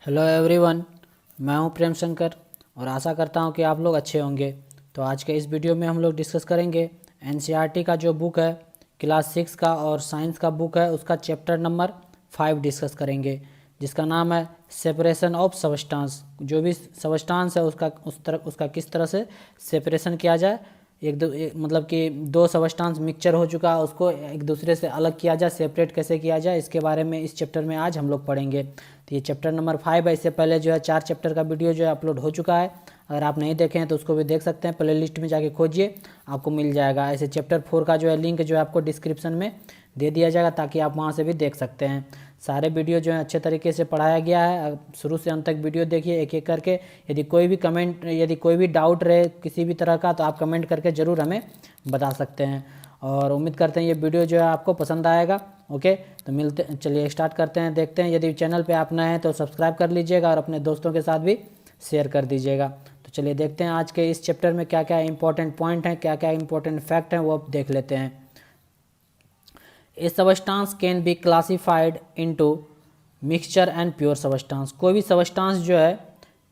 Hello everyone, मैं हूं प्रेम शंकर और आशा करता हूं कि आप लोग अच्छे होंगे। तो आज के इस वीडियो में हम लोग डिस्कस करेंगे एनसीईआरटी का जो बुक है क्लास 6 का और साइंस का बुक है उसका चैप्टर नंबर 5 डिस्कस करेंगे, जिसका नाम है सेपरेशन ऑफ सबस्टांस। जो भी सबस्टांस है उसका किस तरह से सेपरेशन किया जाए, मतलब कि दो सबस्टांस मिक्सचर हो चुका है उसको एक दूसरे से अलग किया जाए, सेपरेट कैसे किया जाए, इसके बारे में इस चैप्टर में आज हम लोग पढ़ेंगे। तो ये चैप्टर नंबर 5 है। इससे पहले जो है 4 चैप्टर का वीडियो जो है अपलोड हो चुका है। अगर आप नहीं देखे हैं तो उसको भी देख सकते हैं, प्ले लिस्ट में जाके खोजिए, आपको मिल जाएगा। ऐसे चैप्टर 4 का जो है लिंक जो है आपको डिस्क्रिप्शन में दे दिया जाएगा, ताकि आप वहाँ से भी देख सकते हैं। सारे वीडियो जो है अच्छे तरीके से पढ़ाया गया है। शुरू से अंत तक वीडियो देखिए एक एक करके। यदि कोई भी डाउट रहे किसी भी तरह का, तो आप कमेंट करके ज़रूर हमें बता सकते हैं। और उम्मीद करते हैं ये वीडियो जो है आपको पसंद आएगा। ओके, तो चलिए स्टार्ट करते हैं, देखते हैं। यदि चैनल पे आप नए हैं तो सब्सक्राइब कर लीजिएगा और अपने दोस्तों के साथ भी शेयर कर दीजिएगा। तो चलिए देखते हैं आज के इस चैप्टर में क्या क्या इंपॉर्टेंट पॉइंट हैं, क्या क्या इंपॉर्टेंट फैक्ट हैं, वो अब देख लेते हैं। ए substance can be classified into mixture and pure substance. कोई भी सबस्टांस जो है,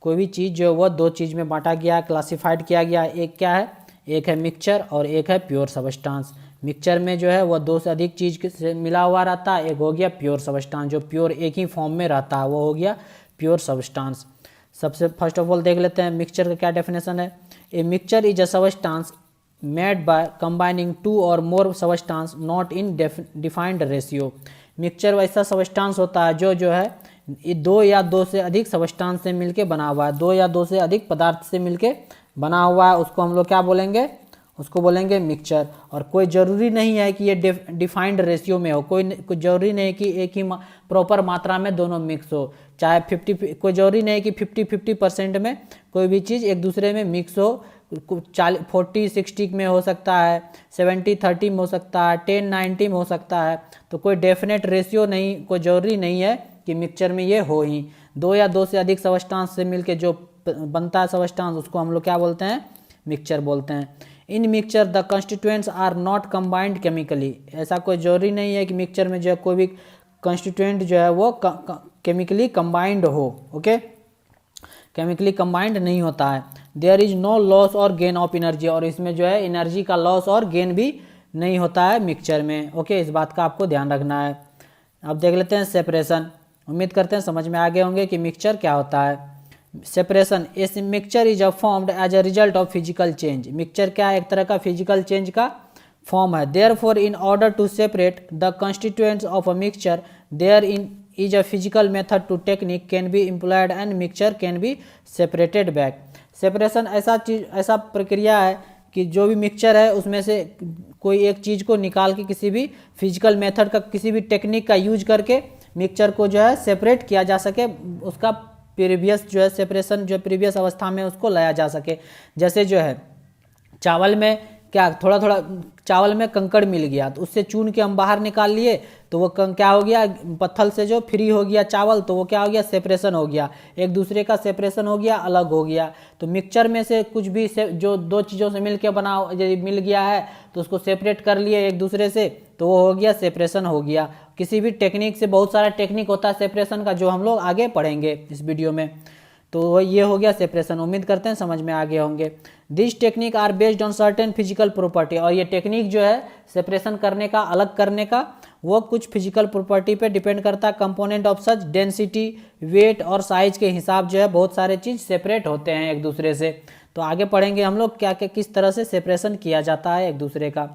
कोई भी चीज़ जो है वह दो चीज़ में बांटा गया है, क्लासिफाइड किया गया है। एक क्या है, एक है मिक्सचर और एक है प्योर सबस्टांस। मिक्सचर में जो है वह दो से अधिक चीज़ से मिला हुआ रहता है। एक हो गया प्योर सबस्टांस, जो प्योर एक ही फॉर्म में रहता है, वो हो गया प्योर सबस्टांस। सबसे फर्स्ट ऑफ ऑल देख लेते हैं मिक्सचर का क्या डेफिनेशन है। A mixture is a substance made by combining two or more substance not in defined ratio। Mixture वैसा सबस्टांस होता है जो है दो या दो से अधिक सबस्टांस से मिलके बना हुआ है, दो या दो से अधिक पदार्थ से मिलके बना हुआ है, उसको हम लोग क्या बोलेंगे, उसको बोलेंगे मिक्सचर। और कोई ज़रूरी नहीं है कि ये डिफाइंड रेशियो में हो, कोई ज़रूरी नहीं कि एक ही प्रॉपर मात्रा में दोनों मिक्स हो। चाहे 50, कोई ज़रूरी नहीं कि 50-50% में कोई भी चीज़ एक दूसरे में मिक्स हो। 40-60 में हो सकता है, 70-30 में हो सकता है, 10-90 में हो सकता है। तो कोई डेफिनेट रेशियो नहीं, कोई ज़रूरी नहीं है कि मिक्सचर में ये हो ही। दो या दो से अधिक सबस्टांस से मिलके जो बनता है सबस्टांस, उसको हम लोग क्या बोलते हैं, मिक्सचर बोलते हैं। In mixture the constituents are not combined chemically. ऐसा कोई जरूरी नहीं है कि मिक्सचर में जो है कोई भी कंस्टिट्यूएंट जो है वो केमिकली कंबाइंड हो। ओके, केमिकली कंबाइंड नहीं होता है। देयर इज नो लॉस और गेन ऑफ एनर्जी, और इसमें जो है एनर्जी का लॉस और गेन भी नहीं होता है मिक्सचर में। ओके, इस बात का आपको ध्यान रखना है। अब देख लेते हैं सेपरेशन। उम्मीद करते हैं समझ में आ गए होंगे कि मिक्सचर क्या होता है। सेपरेशन, इस mixture is formed as a result of physical change. Mixture क्या है, एक तरह का फिजिकल चेंज का फॉर्म है। Therefore in order to separate the constituents of a mixture there in is a physical method to technique can be employed and mixture can be separated back। Separation ऐसा प्रक्रिया है कि जो भी mixture है उसमें से कोई एक चीज़ को निकाल के किसी भी फिजिकल मेथड का, किसी भी टेक्निक का यूज करके मिक्सचर को जो है सेपरेट किया जा सके, उसका प्रीवियस जो है सेपरेशन जो प्रीवियस अवस्था में उसको लाया जा सके। जैसे जो है चावल में क्या, थोड़ा थोड़ा चावल में कंकड़ मिल गया तो उससे चून के हम बाहर निकाल लिए, तो वो क्या हो गया, पत्थर से जो फ्री हो गया चावल, तो वो क्या हो गया, सेपरेशन हो गया, एक दूसरे का सेपरेशन हो गया, अलग हो गया। तो मिक्सचर में से कुछ भी जो दो चीज़ों से मिल के बना यदि मिल गया है तो उसको सेपरेट कर लिए एक दूसरे से, तो वो हो गया सेपरेशन हो गया। किसी भी टेक्निक से, बहुत सारा टेक्निक होता है सेपरेशन का जो हम लोग आगे पढ़ेंगे इस वीडियो में। तो ये हो गया सेपरेशन। उम्मीद करते हैं समझ में आ गए होंगे। This technique are based on certain physical property, और ये टेक्निक जो है सेपरेशन करने का, अलग करने का, वो कुछ फिजिकल प्रॉपर्टी पे डिपेंड करता है। Component of such density, weight और साइज के हिसाब जो है बहुत सारे चीज़ सेपरेट होते हैं एक दूसरे से। तो आगे पढ़ेंगे हम लोग क्या क्या किस तरह से सेपरेशन किया जाता है एक दूसरे का।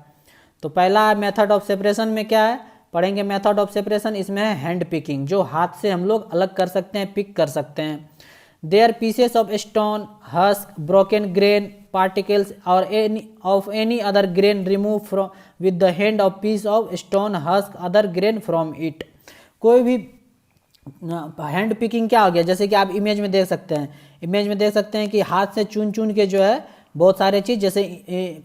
तो पहला मेथड ऑफ सेपरेशन में क्या है, पढ़ेंगे मेथड ऑफ सेपरेशन। इसमें है हैंड पिकिंग, जो हाथ से हम लोग अलग कर सकते हैं, पिक कर सकते हैं। They are pieces of stone, husk, broken grain, particles or any other grain removed from with the hand of piece of stone, husk, other grain from it। कोई भी हैंड पिकिंग क्या हो गया, जैसे कि आप इमेज में देख सकते हैं, इमेज में देख सकते हैं कि हाथ से चुन चुन के जो है बहुत सारे चीज़, जैसे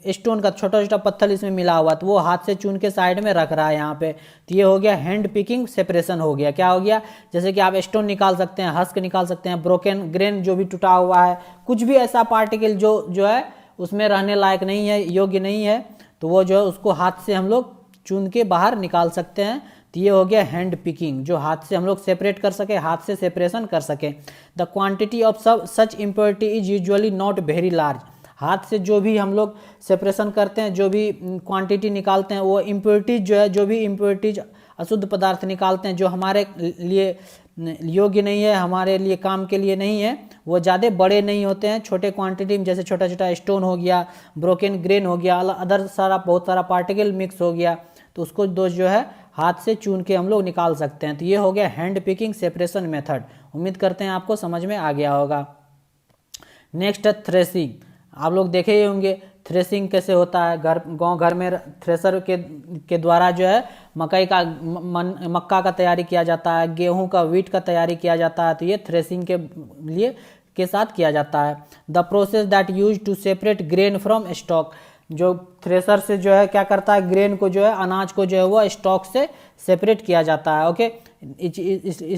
स्टोन का छोटा छोटा पत्थर इसमें मिला हुआ, तो वो हाथ से चुन के साइड में रख रहा है यहाँ पे। तो ये हो गया हैंड पिकिंग सेपरेशन हो गया। क्या हो गया, जैसे कि आप स्टोन निकाल सकते हैं, हस्क निकाल सकते हैं, ब्रोकन ग्रेन जो भी टूटा हुआ है, कुछ भी ऐसा पार्टिकल जो है उसमें रहने लायक नहीं है, योग्य नहीं है, तो वो जो है उसको हाथ से हम लोग चुन के बाहर निकाल सकते हैं। तो ये हो गया हैंड पिकिंग, जो हाथ से हम लोग सेपरेट कर सके, हाथ से सेपरेशन कर सके। The quantity of such impurity is usually not very large. हाथ से जो भी हम लोग सेपरेशन करते हैं, जो भी क्वांटिटी निकालते हैं, वो इम्प्योरिटीज जो है, जो भी इम्प्योरिटीज अशुद्ध पदार्थ निकालते हैं जो हमारे लिए योग्य नहीं है, हमारे लिए काम के लिए नहीं है, वो ज़्यादा बड़े नहीं होते हैं, छोटे क्वांटिटी में, जैसे छोटा छोटा स्टोन हो गया, ब्रोकन ग्रेन हो गया, अदर सारा बहुत सारा पार्टिकल मिक्स हो गया, तो उसको दोष जो है हाथ से चुन के हम लोग निकाल सकते हैं। तो ये हो गया हैंड पिकिंग सेपरेशन मेथड। उम्मीद करते हैं आपको समझ में आ गया होगा। नेक्स्ट है थ्रेसिंग। आप लोग देखे ही होंगे थ्रेसिंग कैसे होता है। गांव घर में थ्रेसर के द्वारा जो है मक्का का तैयारी किया जाता है, गेहूं का, वीट का तैयारी किया जाता है। तो ये थ्रेसिंग के साथ किया जाता है। The process that use to separate grain from stalk. जो थ्रेसर से जो है क्या करता है, ग्रेन को जो है, अनाज को जो है वो स्टॉक से सेपरेट किया जाता है। Okay,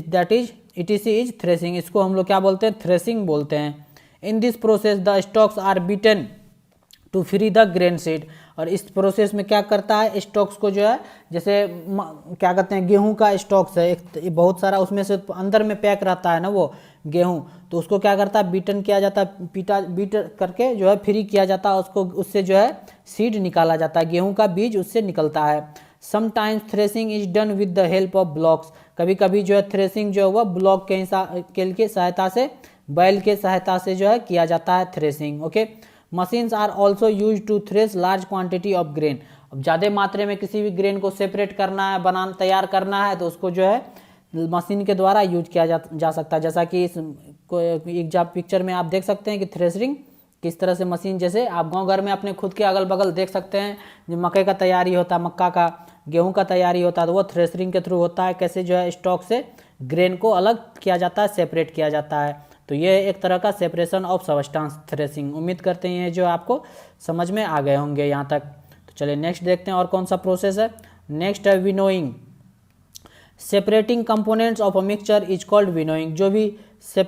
that is ETC is threshing. इसको हम लोग क्या बोलते हैं, थ्रेसिंग बोलते हैं। In this process the stalks are beaten to free the grain seed. और इस प्रोसेस में क्या करता है, स्टॉक्स को जो है, जैसे क्या कहते हैं, गेहूं का स्टॉक्स है एक बहुत सारा, उसमें से अंदर में पैक रहता है ना वो गेहूं, तो उसको क्या करता है, बीटन किया जाता है, बीट करके जो है फ्री किया जाता है उसको, उससे जो है सीड निकाला जाता है, गेहूं का बीज उससे निकलता है। Sometimes threshing is done with the help of blocks. कभी कभी जो है थ्रेसिंग जो है वह ब्लॉक के सहायता से, बैल के सहायता से जो है किया जाता है threshing. Okay, machines are also use to thresh large quantity of grain. अब ज़्यादा मात्रा में किसी भी ग्रेन को सेपरेट करना है, तैयार करना है, तो उसको जो है मशीन के द्वारा यूज किया जा सकता है। जैसा कि इस एग्जाम पिक्चर में आप देख सकते हैं कि थ्रेसरिंग किस तरह से मशीन, जैसे आप गांव घर में अपने खुद के अगल बगल देख सकते हैं, जो मकई का तैयारी होता है, मक्का का, गेहूं का तैयारी होता है, तो वो थ्रेसरिंग के थ्रू होता है। कैसे जो है स्टॉक से ग्रेन को अलग किया जाता है, सेपरेट किया जाता है। तो ये एक तरह का सेपरेशन ऑफ सबस्टांस थ्रेसिंग। उम्मीद करते हैं जो आपको समझ में आ गए होंगे यहाँ तक। तो चलिए नेक्स्ट देखते हैं और कौन सा प्रोसेस है। नेक्स्ट है winnowing. Separating components of a mixture is called winnowing. जो भी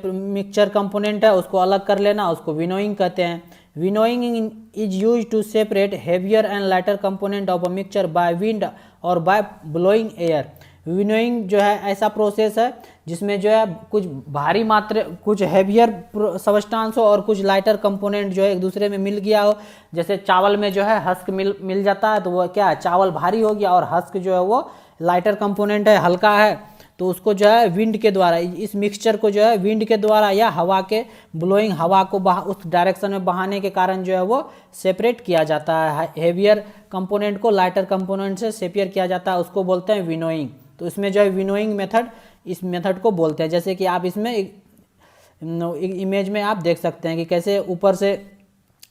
मिक्सचर कंपोनेंट है उसको अलग कर लेना, उसको विनोइंग कहते हैं। Winnowing is use to separate heavier and lighter component of a mixture by wind और बाय ब्लोइंग एयर। विनोइंग जो है ऐसा प्रोसेस है जिसमें जो है कुछ भारी मात्रा, कुछ हैवियर सबस्टांस हो और कुछ लाइटर कंपोनेंट जो है एक दूसरे में मिल गया हो। जैसे चावल में जो है हस्क मिल जाता है, तो वो क्या है, चावल भारी हो गया और हस्क जो है वो लाइटर कंपोनेंट है, हल्का है, तो उसको जो है विंड के द्वारा, इस मिक्सचर को जो है विंड के द्वारा या हवा के ब्लोइंग, हवा को उस डायरेक्शन में बहाने के कारण जो है वो सेपरेट किया जाता है। हेवियर कंपोनेंट को लाइटर कंपोनेंट से सेपरेट किया जाता है, उसको बोलते हैं विनोइंग। तो इसमें जो है विनोइंग मेथड, इस मेथड को बोलते हैं। जैसे कि आप इसमें इमेज में आप देख सकते हैं कि कैसे ऊपर से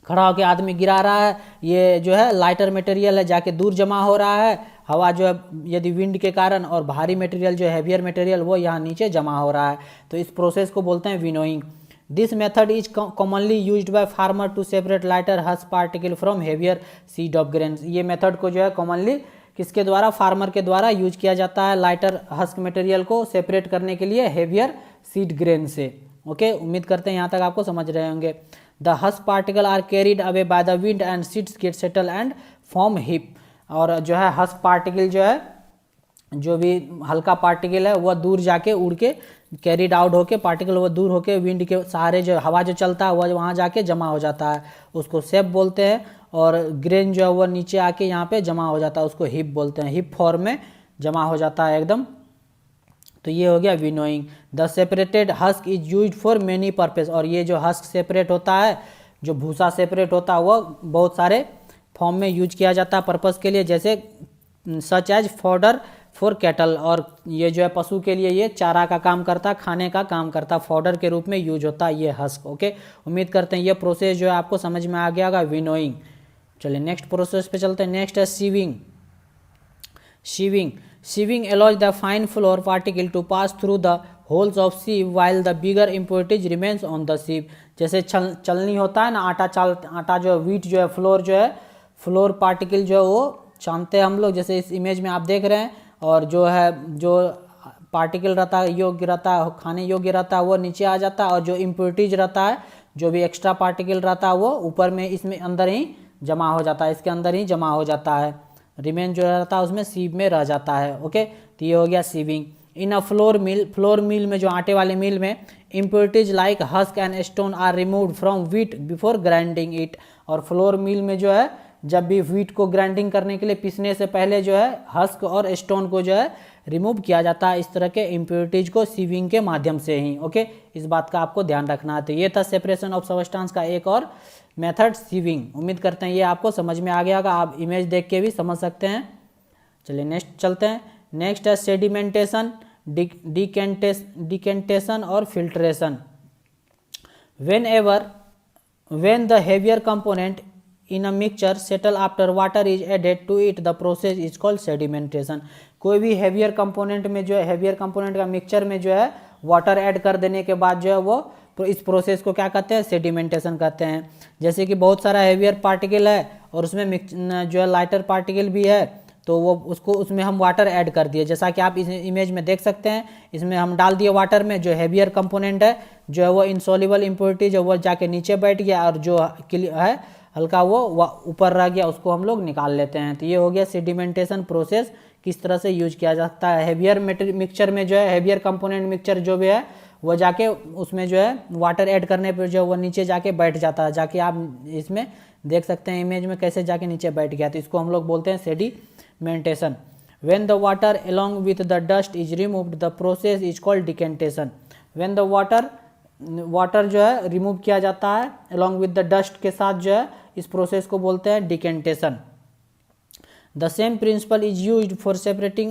खड़ा होकर आदमी गिरा रहा है, ये जो है लाइटर मटेरियल है, जाके दूर जमा हो रहा है, हवा जो है यदि विंड के कारण, और भारी मटेरियल जो है हैवियर मटेरियल वो यहाँ नीचे जमा हो रहा है। तो इस प्रोसेस को बोलते हैं winnowing. This method is commonly used by farmer to separate lighter husk particle from heavier seed of grain. ये मेथड को जो है कॉमनली किसके द्वारा, फार्मर के द्वारा यूज किया जाता है, लाइटर हस्क मटेरियल को सेपरेट करने के लिए हेवियर सीड ग्रेन से। ओके, उम्मीद करते हैं यहाँ तक आपको समझ रहे होंगे। The husk particle are carried away by the wind and seeds get settle and form heap. और जो है हस्क पार्टिकल जो है, जो भी हल्का पार्टिकल है वह दूर जाके उड़ के कैरिड आउट होके, पार्टिकल वो दूर होके विंड के सहारे जो हवा जो चलता है वह वहाँ जाके जमा हो जाता है, उसको सेप बोलते हैं। और ग्रेन जो है वह नीचे आके यहाँ पे जमा हो जाता है, उसको हिप बोलते हैं, हिप फॉर्म में जमा हो जाता है एकदम। तो ये हो गया winnowing. The separated husk is used for many purpose. और ये जो हस्क सेपरेट होता है, जो भूसा सेपरेट होता है, वह बहुत सारे फॉर्म में यूज किया जाता है पर्पस के लिए, जैसे such as fodder for cattle. और ये जो है पशु के लिए ये चारा का काम करता है, खाने का काम करता है, फॉडर के रूप में यूज होता है ये हस्क। ओके, उम्मीद करते हैं ये प्रोसेस जो है आपको समझ में आ गया होगा, विनोइंग। चलिए नेक्स्ट प्रोसेस पे चलते हैं। नेक्स्ट है sieving. Sieving allows the fine flour particle to pass through the holes of sieve while the bigger impurities remains on the sieve। जैसे चलनी होता है ना, आटा जो वीट जो है, फ्लोर जो है, फ्लोर पार्टिकल जो है वो छानते हैं हम लोग, जैसे इस इमेज में आप देख रहे हैं। और जो है जो पार्टिकल रहता है, योग्य रहता है, खाने योग्य रहता है, वो नीचे आ जाता है। और जो इम्प्योरिटीज रहता है, जो भी एक्स्ट्रा पार्टिकल रहता है, वो ऊपर में इसमें अंदर ही जमा हो जाता है, इसके अंदर ही जमा हो जाता है। रिमेन जो रहता है उसमें सीव में रह जाता है। ओके, तो ये हो गया सीविंग। इन अ फ्लोर मिल में जो आटे वाले मिल में impurities like husk and stone are removed from wheat before grinding it. और फ्लोर मिल में जो है जब भी व्हीट को ग्राइंडिंग करने के लिए पीसने से पहले जो है हस्क और स्टोन को जो है रिमूव किया जाता है इस तरह के इम्प्योरिटीज को सीविंग के माध्यम से ही। ओके, इस बात का आपको ध्यान रखना है। तो ये था सेपरेशन ऑफ सबस्टेंस का एक और मेथड सीविंग। उम्मीद करते हैं ये आपको समझ में आ गया होगा, आप इमेज देख के भी समझ सकते हैं। चलिए नेक्स्ट चलते हैं। नेक्स्ट है सेडिमेंटेशन, डिकेंटेशन और filtration. when the heavier component in a mixture settle after water is added to it, the process is called sedimentation। कोई भी हेवियर कंपोनेंट में जो है हेवियर कंपोनेंट का मिक्सचर में जो है वाटर ऐड कर देने के बाद जो है वो तो इस प्रोसेस को क्या कहते हैं, सेडिमेंटेशन कहते हैं। जैसे कि बहुत सारा हेवियर पार्टिकल है और उसमें जो है लाइटर पार्टिकल भी है, तो वो उसमें हम वाटर ऐड कर दिए, जैसा कि आप इस इमेज में देख सकते हैं। इसमें हम डाल दिए वाटर में, जो हेवियर कंपोनेंट है जो है वो इनसॉल्युबल इम्प्योरिटी जो वो जाके नीचे बैठ गया और जो है हल्का वो ऊपर रह गया, उसको हम लोग निकाल लेते हैं। तो ये हो गया सेडिमेंटेशन प्रोसेस, किस तरह से यूज किया जाता है। हेवियर मिक्सचर में जो है हेवियर कंपोनेंट मिक्सचर जो भी है वो जाके उसमें जो है वाटर ऐड करने पर जो वो नीचे जाके बैठ जाता है, जाके आप इसमें देख सकते हैं इमेज में कैसे जाके नीचे बैठ गया। तो इसको हम लोग बोलते हैं sedimentation. When the water along with the dust is removed, the process is called decantation। When the water जो है रिमूव किया जाता है along with the dust के साथ जो है इस प्रोसेस को बोलते हैं decantation। The same principle is used for separating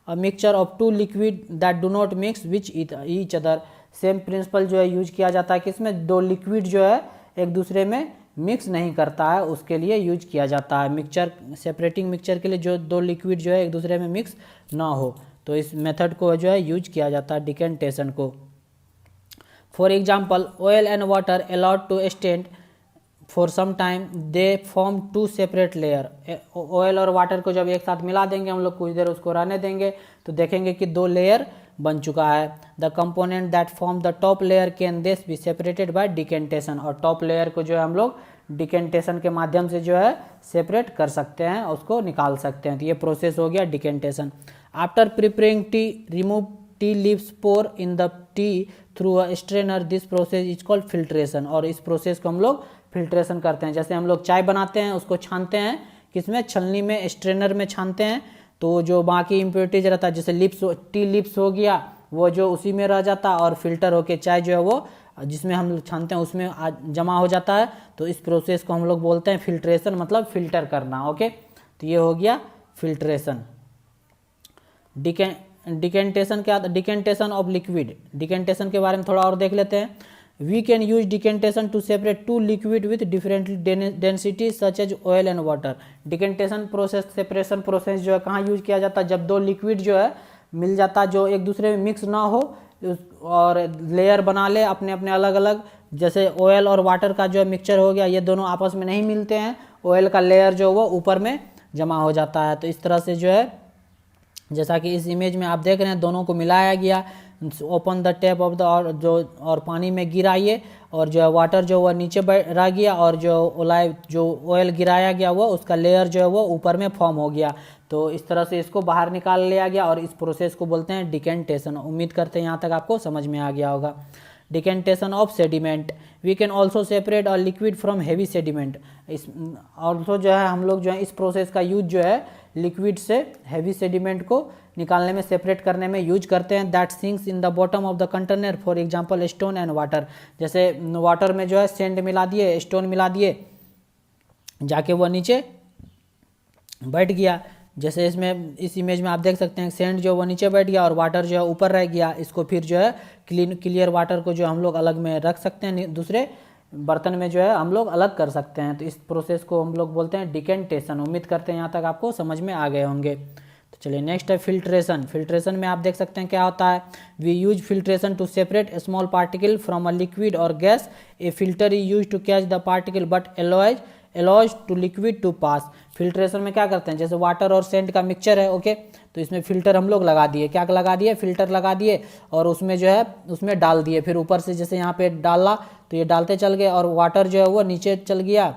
a mixture of two liquid that do not mix with each other। Same principle जो है यूज किया जाता है कि इसमें दो लिक्विड जो है एक दूसरे में मिक्स नहीं करता है, उसके लिए यूज किया जाता है। मिक्सचर सेपरेटिंग मिक्सचर के लिए जो दो लिक्विड जो है एक दूसरे में मिक्स ना हो, तो इस मेथड को जो है यूज किया जाता है डिकेंटेशन को। For example oil and water allowed to stand for some time, they form to separate layer. Oil और वाटर को जब एक साथ मिला देंगे हम लोग, कुछ देर उसको रहने देंगे, तो देखेंगे कि दो लेयर बन चुका है। The component that form the top layer can this be separated by decantation. और टॉप लेयर को जो है हम लोग डिकेंटेशन के माध्यम से जो है सेपरेट कर सकते हैं, उसको निकाल सकते हैं। तो ये प्रोसेस हो गया decantation. After preparing tea, remove tea leaves, pour in the tea through a strainer, this process is called filtration. और इस प्रोसेस को हम लोग फिल्ट्रेशन करते हैं। जैसे हम लोग चाय बनाते हैं, उसको छानते हैं किसमें, छलनी में, स्ट्रेनर में छानते हैं, तो जो बाकी इम्प्योरिटीज रहता है जैसे लिप्स, टी लिप्स हो गया, वो जो उसी में रह जाता है और फिल्टर होके चाय जो है वो जिसमें हम लोग छानते हैं उसमें जमा हो जाता है। तो इस प्रोसेस को हम लोग बोलते हैं फिल्ट्रेशन, मतलब फिल्टर करना। ओके, तो ये हो गया फिल्ट्रेशन। डिकेंटेशन क्या, डिकेंटेशन ऑफ लिक्विड। डिकेंटेशन के बारे में थोड़ा और देख लेते हैं। We can use decantation to separate two liquid with different density such as oil and water। Decantation process, separation process जो है कहाँ यूज किया जाता है, जब दो लिक्विड जो है मिल जाता है जो एक दूसरे में मिक्स ना हो और लेयर बना ले अपने अपने अलग अलग। जैसे ऑयल और वाटर का जो मिक्सचर हो गया, ये दोनों आपस में नहीं मिलते हैं, ऑयल का लेयर जो वो ऊपर में जमा हो जाता है। तो इस तरह से जो है जैसा कि इस इमेज में आप देख रहे हैं दोनों को मिलाया गया। Open the tap of the, और पानी में गिराइए और जो है वाटर जो वह नीचे रह गया और जो ऑयल गिराया गया वो उसका लेयर जो है वो ऊपर में फॉर्म हो गया। तो इस तरह से इसको बाहर निकाल लिया गया और इस प्रोसेस को बोलते हैं डिकेंटेशन। उम्मीद करते हैं यहाँ तक आपको समझ में आ गया होगा। Decantation of sediment, we can also separate a liquid from heavy sediment. इस ऑल्सो जो है हम लोग जो है इस प्रोसेस का यूज जो है लिक्विड से हैवी सेडिमेंट को निकालने में, सेपरेट करने में यूज करते हैं। That sinks in the bottom of the container, for example stone and water. जैसे वाटर में जो है सैंड मिला दिए, स्टोन मिला दिए, जाके वो नीचे बैठ गया। जैसे इसमें इस इमेज में आप देख सकते हैं सैंड जो वो नीचे बैठ गया और वाटर जो है ऊपर रह गया। इसको फिर जो है क्लियर वाटर को जो हम लोग अलग में रख सकते हैं, दूसरे बर्तन में जो है हम लोग अलग कर सकते हैं। तो इस प्रोसेस को हम लोग बोलते हैं डिकेंटेशन। उम्मीद करते हैं यहाँ तक आपको समझ में आ गए होंगे। तो चलिए नेक्स्ट है फिल्ट्रेशन। फिल्ट्रेशन में आप देख सकते हैं क्या होता है। We use filtration to separate a small particle from a liquid और gas. A filter is use to catch the particle but allows to liquid to pass. Filtration में क्या करते हैं, जैसे वाटर और सेंट का मिक्सचर है, ओके, तो इसमें फिल्टर हम लोग लगा दिए। क्या लगा दिए, फिल्टर लगा दिए और उसमें जो है उसमें डाल दिए। फिर ऊपर से जैसे यहाँ पे डाला तो ये डालते चल गए और वाटर जो है वो नीचे चल गया,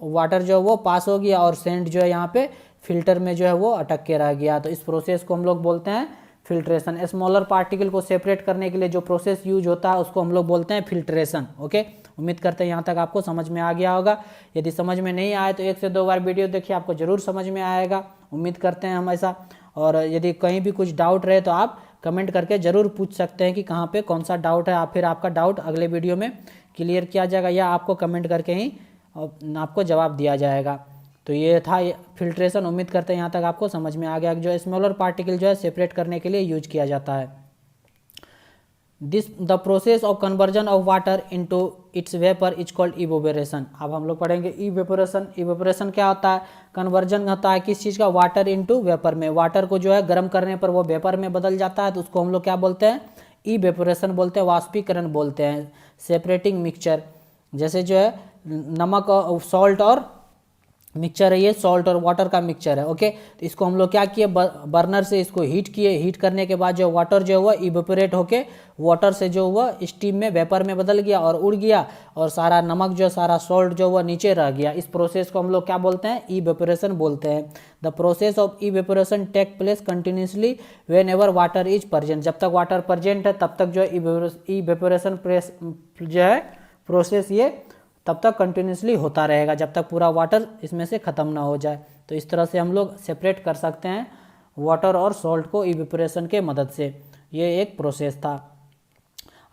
वाटर जो है वो पास हो गया और सेंट जो है यहाँ पे फिल्टर में जो है वो अटक के रह गया। तो इस प्रोसेस को हम लोग बोलते हैं फिल्ट्रेशन। स्मॉलर पार्टिकल को सेपरेट करने के लिए जो प्रोसेस यूज होता है उसको हम लोग बोलते हैं फिल्ट्रेशन। ओके, उम्मीद करते हैं यहाँ तक आपको समझ में आ गया होगा। यदि समझ में नहीं आए तो 1 से 2 बार वीडियो देखिए, आपको जरूर समझ में आएगा, उम्मीद करते हैं हम ऐसा। और यदि कहीं भी कुछ डाउट रहे तो आप कमेंट करके ज़रूर पूछ सकते हैं कि कहाँ पे कौन सा डाउट है, फिर आपका डाउट अगले वीडियो में क्लियर किया जाएगा या आपको कमेंट करके ही आपको जवाब दिया जाएगा। तो ये था फिल्ट्रेशन। उम्मीद करते हैं यहाँ तक आपको समझ में आ गया, जो स्मॉलर पार्टिकल जो है सेपरेट करने के लिए यूज किया जाता है। The process of conversion of water into its vapour is called evaporation. अब हम लोग पढ़ेंगे इवेपोरेशन। इवेपोरेशन क्या होता है? कन्वर्जन होता है किस चीज़ का? वाटर इनटू वेपर में। वाटर को जो है गर्म करने पर वो वेपर में बदल जाता है, तो उसको हम लोग क्या बोलते हैं? इवेपोरेशन बोलते हैं, वाष्पीकरण बोलते हैं। सेपरेटिंग मिक्सचर, जैसे जो है नमक और सॉल्ट और मिक्सचर है, ये सॉल्ट और वाटर का मिक्सचर है। ओके, तो इसको हम लोग क्या किए? बर्नर से इसको हीट किए। हीट करने के बाद जो वाटर जो हुआ इवेपोरेट होके वाटर से जो हुआ स्टीम में वेपर में बदल गया और उड़ गया, और सारा नमक जो सारा सॉल्ट जो हुआ नीचे रह गया। इस प्रोसेस को हम लोग क्या बोलते हैं? इवेपोरेशन बोलते हैं। The process of evaporation take place continuously whenever water is present. जब तक वाटर प्रेजेंट है तब तक जो इवेपोरेशन जो है प्रोसेस ये तब तक कंटिन्यूसली होता रहेगा जब तक पूरा वाटर इसमें से ख़त्म ना हो जाए। तो इस तरह से हम लोग सेपरेट कर सकते हैं वाटर और सॉल्ट को इवेपोरेशन के मदद से। ये एक प्रोसेस था।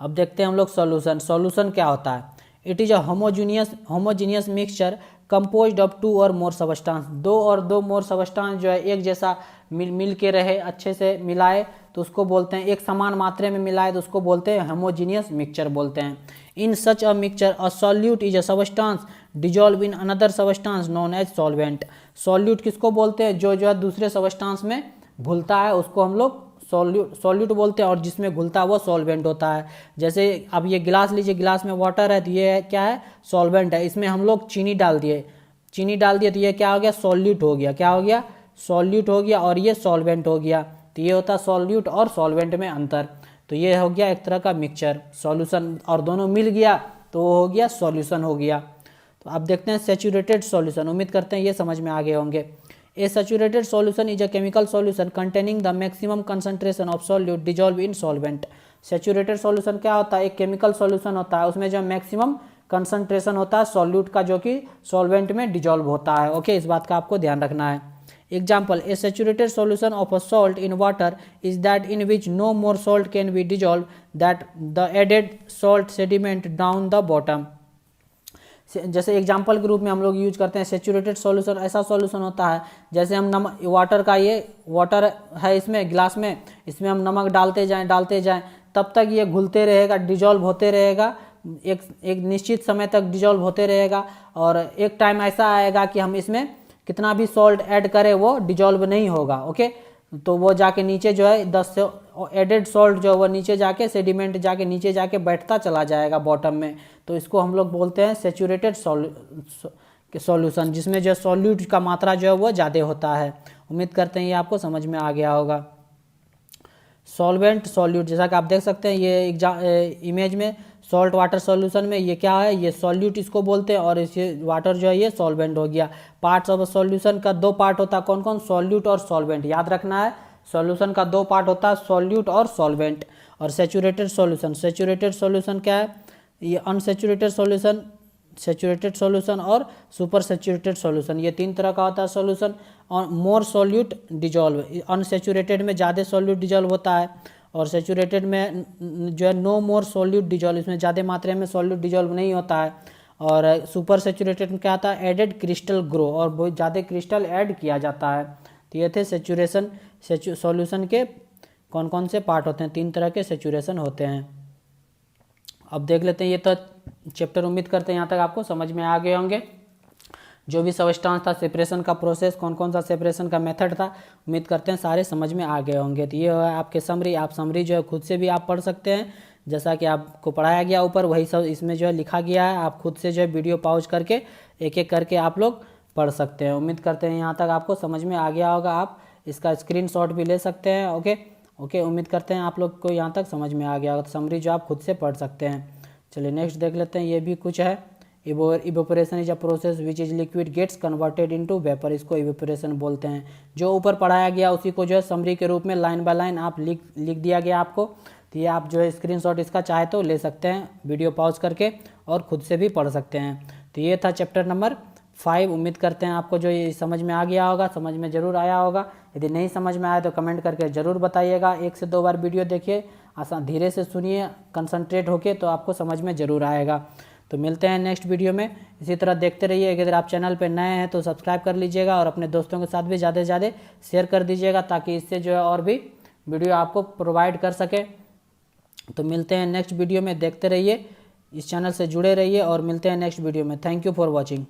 अब देखते हैं हम लोग सॉल्यूशन। सॉल्यूशन क्या होता है? It is a homogeneous mixture composed of 2 और मोर सबस्टांस। 2 और 2 मोर सबस्टांस जो है एक जैसा मिल के रहे, अच्छे से मिलाए तो उसको बोलते हैं, एक समान मात्रा में मिलाए तो उसको बोलते हैं होमोजीनियस मिक्सचर बोलते हैं। In such a mixture a solute is a substance dissolve in another substance known as solvent. Solute किसको बोलते हैं? जो है दूसरे सबस्टांस में घुलता है उसको हम लोग सॉल्यूट बोलते हैं, और जिसमें घुलता है वो सॉल्वेंट होता है। जैसे अब ये गिलास लीजिए, गिलास में वाटर है तो ये क्या है? सॉल्वेंट है। इसमें हम लोग चीनी डाल दिए तो ये क्या हो गया? सॉल्यूट हो गया। क्या हो गया? सॉल्यूट हो गया, और ये सॉल्वेंट हो गया। तो ये होता है सॉल्यूट और सॉल्वेंट में अंतर। तो ये हो गया एक तरह का मिक्सचर सॉल्यूशन, और दोनों मिल गया तो वो हो गया सॉल्यूशन हो गया। तो अब देखते हैं सैचुरेटेड सॉल्यूशन। उम्मीद करते हैं ये समझ में आ गए होंगे। A saturated solution is a chemical solution containing the maximum concentration of solute dissolve in solvent. Saturated solution क्या होता है? एक केमिकल सॉल्यूशन होता है, उसमें जो मैक्सिमम कंसंट्रेशन होता है सॉल्यूट का जो कि सॉल्वेंट में डिजॉल्व होता है। ओके, इस बात का आपको ध्यान रखना है। Example, a saturated solution of a salt in water is that in which no more salt can be dissolved, that the added salt sediment down the bottom। जैसे एग्जाम्पल के रूप में हम लोग यूज करते हैं सेचुरेटेड सॉल्यूशन। ऐसा solution होता है जैसे हम नमक, वाटर का ये वाटर है इसमें गिलास में, इसमें हम नमक डालते जाएं तब तक ये घुलते रहेगा, डिजॉल्व होते रहेगा, एक निश्चित समय तक डिजॉल्व होते रहेगा, और एक टाइम ऐसा आएगा कि हम इसमें कितना भी सॉल्ट ऐड करें वो डिजॉल्व नहीं होगा। ओके, तो वो जाके नीचे जो है 10 से एडेड सॉल्ट जो है वो नीचे जाके सेडिमेंट जाके नीचे जाके बैठता चला जाएगा बॉटम में। तो इसको हम लोग बोलते हैं सैचुरेटेड सॉल्यूशन, जिसमें जो सॉल्यूट का मात्रा जो है वो ज़्यादा होता है। उम्मीद करते हैं ये आपको समझ में आ गया होगा। सॉल्वेंट सॉल्यूट, जैसा कि आप देख सकते हैं ये इमेज में सॉल्ट वाटर सॉल्यूशन में ये क्या है? ये सॉल्यूट इसको बोलते हैं, और इसे वाटर जो है ये सॉल्वेंट हो गया। पार्ट्स ऑफ सॉल्यूशन का 2 पार्ट होता है, कौन कौन? सॉल्यूट और सॉल्वेंट। याद रखना है, सॉल्यूशन का 2 पार्ट होता है, सॉल्यूट और सॉल्वेंट। और सैचुरेटेड सॉल्यूशन क्या है? ये अनसैचुरेटेड सॉल्यूशन, सैचुरेटेड सॉल्यूशन और सुपर सैचुरेटेड सॉल्यूशन, ये 3 तरह का होता है सॉल्यूशन। और मोर सॉल्यूट डिजॉल्व, अनसैचुरेटेड में ज़्यादा सॉल्यूट डिजॉल्व होता है, और सैचुरेटेड में जो है नो मोर सॉल्यूट डिजॉल्व, इसमें ज़्यादा मात्रा में सॉल्यूट डिजॉल्व नहीं होता है। और सुपर सैचुरेटेड में क्या आता है? एडेड क्रिस्टल ग्रो, और बहुत ज़्यादा क्रिस्टल ऐड किया जाता है। तो ये थे सॉल्यूशन के कौन कौन से पार्ट होते हैं। 3 तरह के सैचुरेशन होते हैं। अब देख लेते हैं, ये तो चैप्टर उम्मीद करते हैं यहाँ तक आपको समझ में आ गए होंगे। जो भी सबस्टांस था, सेपरेशन का प्रोसेस, कौन कौन सा सेपरेशन का मेथड था, उम्मीद करते हैं सारे समझ में आ गए होंगे। तो ये है आपके समरी। आप समरी जो है खुद से भी आप पढ़ सकते हैं, जैसा कि आपको पढ़ाया गया ऊपर वही सब इसमें जो है लिखा गया है। आप खुद से जो है वीडियो पॉज करके एक एक करके आप लोग पढ़ सकते हैं। उम्मीद करते हैं यहाँ तक आपको समझ में आ गया होगा। आप इसका स्क्रीनशॉट भी ले सकते हैं। ओके, उम्मीद करते हैं आप लोग को यहाँ तक समझ में आ गया होगा। तो समरी जो आप खुद से पढ़ सकते हैं। चलिए नेक्स्ट देख लेते हैं। ये भी कुछ है, evaporation is a process which is liquid gets converted into vapour, इसको इवेपोरेशन बोलते हैं। जो ऊपर पढ़ाया गया उसी को जो है समरी के रूप में लाइन बाय लाइन आप लिख दिया गया आपको। तो ये आप जो है स्क्रीनशॉट इसका चाहे तो ले सकते हैं वीडियो पॉज करके और खुद से भी पढ़ सकते हैं। तो ये था चैप्टर नंबर 5। उम्मीद करते हैं आपको जो ये समझ में आ गया होगा, समझ में ज़रूर आया होगा। यदि नहीं समझ में आया तो कमेंट करके ज़रूर बताइएगा। 1 से 2 बार वीडियो देखिए, आसान धीरे से सुनिए, कंसंट्रेट होके, तो आपको समझ में ज़रूर आएगा। तो मिलते हैं नेक्स्ट वीडियो में। इसी तरह देखते रहिए। अगर आप चैनल पर नए हैं तो सब्सक्राइब कर लीजिएगा और अपने दोस्तों के साथ भी ज़्यादा से ज़्यादा शेयर कर दीजिएगा, ताकि इससे जो है और भी वीडियो आपको प्रोवाइड कर सके। तो मिलते हैं नेक्स्ट वीडियो में। देखते रहिए, इस चैनल से जुड़े रहिए और मिलते हैं नेक्स्ट वीडियो में। Thank you for watching.